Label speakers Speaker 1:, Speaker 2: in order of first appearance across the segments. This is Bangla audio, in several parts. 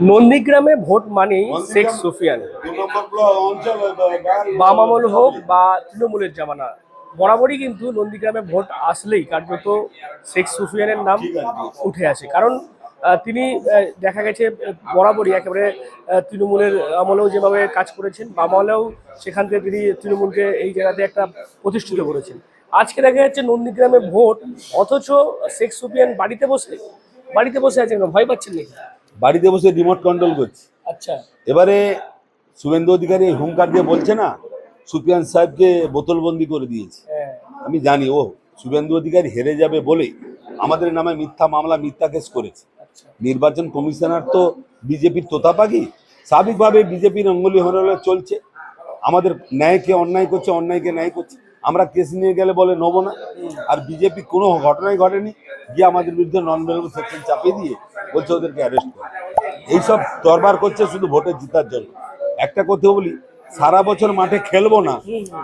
Speaker 1: নন্দীগ্রামে ভোট মানেই শেখ সুফিয়ান, বাম আমল হোক বা তৃণমূলের জামানা, বরাবরই কিন্তু নন্দীগ্রামে ভোট আসলেই কার্যত শেখ সুফিয়ানের নাম উঠে আসে। কারণ তিনি দেখা গেছে বরাবরই একেবারে তৃণমূলের আমলেও যেভাবে কাজ করেছেন, বাম আমলেও সেখান থেকে তিনি তৃণমূলকে এই জায়গাতে একটা প্রতিষ্ঠিত করেছেন। আজকে দেখা যাচ্ছে নন্দীগ্রামে ভোট, অথচ শেখ সুফিয়ান বাড়িতে বসে আছেন। ভয় পাচ্ছেন নাকি?
Speaker 2: বাড়িতে বসে রিমোট কন্ট্রোল করছে।
Speaker 1: আচ্ছা,
Speaker 2: এবারে শুভেন্দু অধিকারী হুঙ্কার দিয়ে বলছে না, সুফিয়ান সাহেবকে বোতলবন্দি করে দিয়েছে। আমি জানি ও শুভেন্দু অধিকারী হেরে যাবে বলে আমাদের নামে মিথ্যা মামলা, মিথ্যা কেস করেছে। নির্বাচন কমিশনার তো বিজেপির তোতাপাখি, স্বাভাবিকভাবে বিজেপির অঙ্গুলি হরলে চলছে। আমাদের ন্যায়কে অন্যায় করছে, অন্যায়কে ন্যায় করছে। আমরা কেস নিয়ে গেলে বলে নেবো না, আর বিজেপি কোনো ঘটনাই ঘটেনি, গিয়ে আমাদের বিরুদ্ধে নন বেলেবল সেকশন চাপিয়ে দিয়ে বলছে ওদেরকে অ্যারেস্ট করে। এইসব দরবার করছে শুধু ভোটে জিতার জন্য। একটা কথা বলি, সারা বছর মাঠে খেলবো না,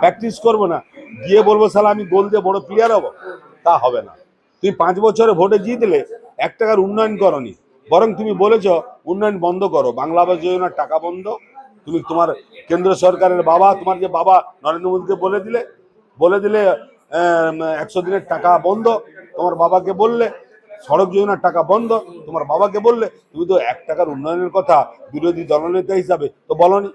Speaker 2: প্র্যাকটিস করবো না, গিয়ে বলবো সালা আমি গোল দিয়ে বড় প্লেয়ার হবো, তা হবে না। তুমি 5 বছরে ভোটে জিতলে 1 টাকার উন্নয়ন করনি, বরং তুমি বলেছ উন্নয়ন বন্ধ করো, বাংলা আবাস যোজনার টাকা বন্ধ। তুমি তোমার কেন্দ্র সরকারের বাবা, তোমার যে বাবা নরেন্দ্র মোদীকে বলে দিলে 100 দিনের টাকা বন্ধ। তোমার বাবাকে বললে সড়ক যোজনার টাকা বন্ধ, তোমার বাবাকে বললে। তুমি তো 1 টাকার উন্নয়নের কথা বিরোধী দলনেতা হিসাবে তো বলনি,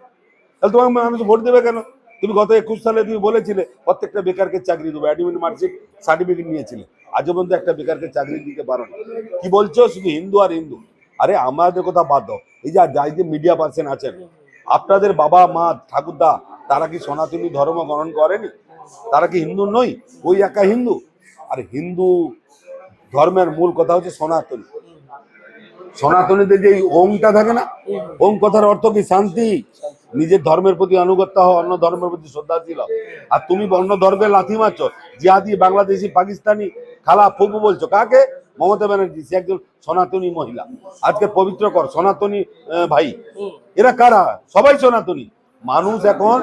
Speaker 2: তাহলে তোমার মানুষ ভোট দেবে কেন? তুমি গত 21 সালে তুমি বলেছিলে প্রত্যেকটা বেকারকে চাকরি দেবো, অ্যাডমিট মার্কশিট সার্টিফিকেট নিয়েছিলে, আজও পর্যন্ত একটা বেকারকে চাকরি দিতে পারো না। কি বলছো শুধু হিন্দু আর হিন্দু? আরে আমাদের কথা বাদ দাও, এই যে মিডিয়া পার্সন আছেন, আপনাদের বাবা মা ঠাকুরদা তারা কি সনাতনী ধর্ম গ্রহণ করেনি? তারা কি হিন্দু নয়? ওই একা হিন্দু। আর হিন্দু ধর্মের মূল কথা হচ্ছে সনাতনী। সনাতনীদের যে ওমটা থাকে না, ওম কথার অর্থ কি? শান্তি। নিজের ধর্মের প্রতি আনুগত্য হও, অন্য ধর্মের প্রতি শ্রদ্ধাশীল হও। আর তুমি অন্য ধর্মের লাথি মারছো, জিহাদি, বাংলাদেশি, পাকিস্তানি খালা ফুপু বলছো কাকে? মমতা ব্যানার্জি, সে একজন সনাতনী মহিলা। আজকে পবিত্র কর সনাতনী ভাই, এরা কারা? সবাই সনাতনী। মানুষ এখন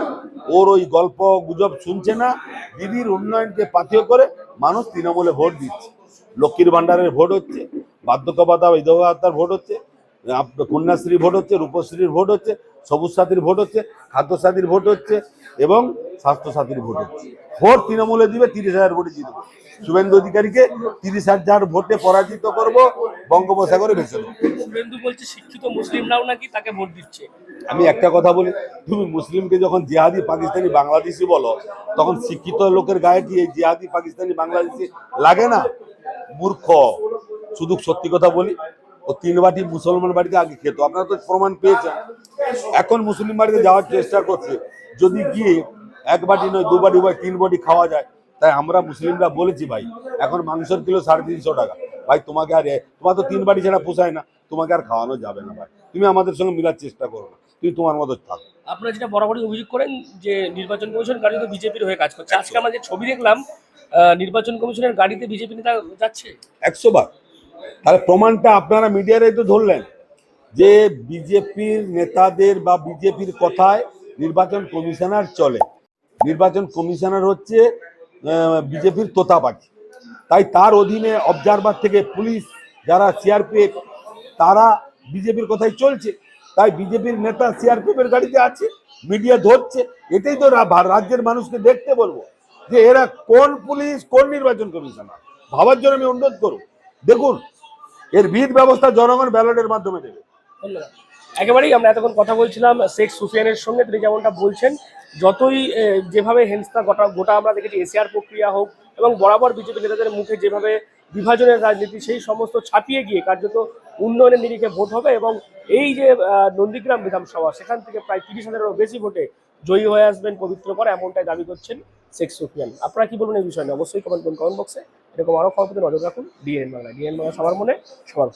Speaker 2: ওর ওই গল্প গুজব শুনছে না, দিদির উন্নয়নকে পাথেয় করে মানুষ তৃণমূলে ভোট দিচ্ছে। লক্ষ্মীর ভান্ডারের ভোট হচ্ছে, বার্ধক্য ভাতা, বিধবা ভাতার ভোট হচ্ছে, কন্যাশ্রী ভোট হচ্ছে, রূপশ্রীর ভোট হচ্ছে, সবুজ সাথীর ভোট হচ্ছে, খাদ্য সাথীর ভোট হচ্ছে এবং স্বাস্থ্য সাথীর ভোট হচ্ছে। ভোট তৃণমূলে দিবে, 30,000 ভোটে জিতবে। শুভেন্দু অধিকারীকে 30,000 ভোটে পরাজিত করব, বঙ্গোপসাগরে ভেসে দেবো।
Speaker 1: শুভেন্দু বলছে শিক্ষিত মুসলিমরাও নাকি তাকে ভোট দিচ্ছে।
Speaker 2: আমি একটা কথা বলি, তুমি মুসলিমকে যখন জিহাদি, পাকিস্তানি, বাংলাদেশি বলো, তখন শিক্ষিত লোকের গায়ে কি এই জিহাদি, পাকিস্তানি, বাংলাদেশি লাগে না? মূর্খ। শুধু সত্যি কথা বলি, ও 3 বাটি মুসলমান বাড়িতে আগে খেত, আপনারা তো প্রমাণ পেয়েছেন। এখন মুসলিম বাড়িতে যাওয়ার চেষ্টা করছে, যদি গিয়ে 1 বাটি নয় 2 বাটি বা 3 বাটি খাওয়া যায়। তাই আমরা মুসলিমরা বলেছি ভাই, এখন মাংসের কিলো 350 টাকা। ভাই তোমাকে আর তোমার তো 3 বাটি ছাড়া পোষায় না, তোমাকে আর খাওয়ানো যাবে না ভাই। তুমি আমাদের সঙ্গে মিলার চেষ্টা করো না, তুমি তোমার মতো থাকো।
Speaker 1: আপনারা যেটা বরাবরই অভিযোগ করেন যে নির্বাচন কমিশন কার্যত বিজেপির হয়ে কাজ করছে, আজকে আমরা যে ছবি দেখলাম নির্বাচন কমিশনের গাড়িতে বিজেপি নেতা যাচ্ছে
Speaker 2: 100 বার। তাহলে প্রমাণটা আপনারা মিডিয়ারাই তো ধরলেন যে বিজেপির নেতাদের বা বিজেপির কথায় নির্বাচন কমিশনার চলে। নির্বাচন কমিশনার হচ্ছে বিজেপির তোতা পাখি। তাই তার অধীনে অবজারভার থেকে পুলিশ, যারা সিআরপিএফ, তারা বিজেপির কথাই চলছে। তাই বিজেপির নেতা সিআরপিএফের গাড়িতে আছে, মিডিয়া ধরছে। এটাই তো রাজ্যের মানুষকে দেখতে বলবো যে এরা কোন পুলিশ, কোন নির্বাচন কমিশনার। ভাবার জন্য আমি অনুরোধ করব, দেখুন এর বিধ ব্যবস্থা জনগণ ব্যালটের মাধ্যমে দেবে।
Speaker 1: ধন্যবাদ। একেবারেই আমরা এতক্ষণ কথা বলছিলাম শেখ সুফিয়ানের সঙ্গে। তিনি যেমনটা বলছেন, যতই যেভাবে হেনস্থা গোটা আমরা দেখেছি, এশিয়ার প্রক্রিয়া হোক এবং বরাবর বিজেপি নেতাদের মুখে যেভাবে বিভাজনের রাজনীতি, সেই সমস্ত ছাপিয়ে গিয়ে কার্যত উন্নয়নের নিরিখে ভোট হবে এবং এই যে নন্দীগ্রাম বিধানসভা, সেখান থেকে প্রায় 30,000-এরও বেশি ভোটে জয়ী হয়ে আসবেন পবিত্র করে, এমনটাই দাবি করছেন শেখ সুফিয়ান। আপনারা কি বলুন এই বিষয়ে? অবশ্যই কমেন্ট করুন কমেন্ট বক্সে। এরকম আরও খবর পেতে নজর রাখুন ডিএন বাংলা। ডিএন বাংলা সবার মনে, সবার